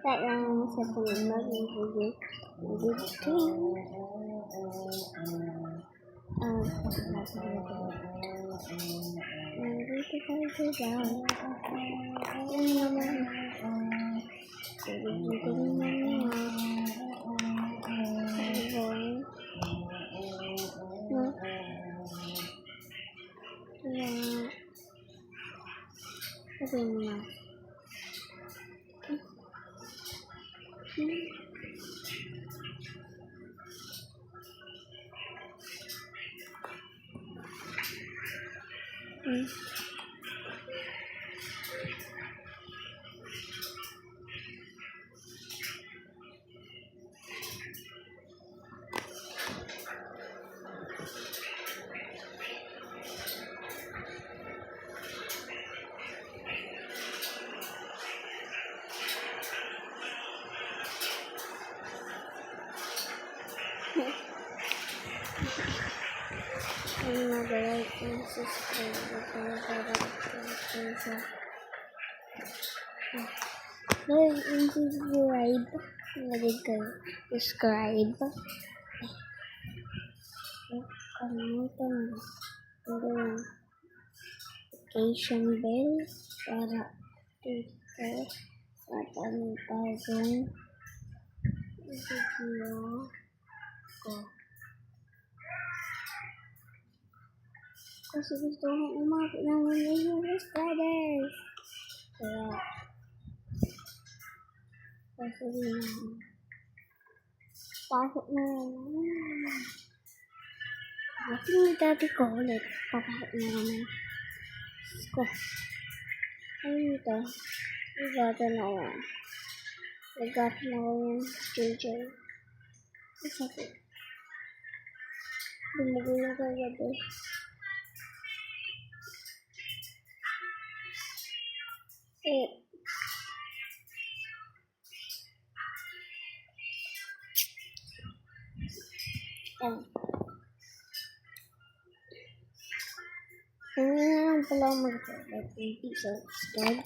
Kaya sa panunod ng video, nandito tayo sa daan. Yan naman. Dito naman sabi mo na. Mag-like and subscribe para subscribe. Kalimutan ang notification bell para dito sa panibagong video ko. Kasi gusto kong umabot ng 1 million subscribers. Kaya, sasabihin na. Pasok na naman. Bakit yung dati ko ulit? Papasok na naman. Ko. Ano ito? Nagatan ako. Nagatan ako yung JJ. Masakit. Bumugulo ka gabi. Hindi na lang pala mag-like, subscribe.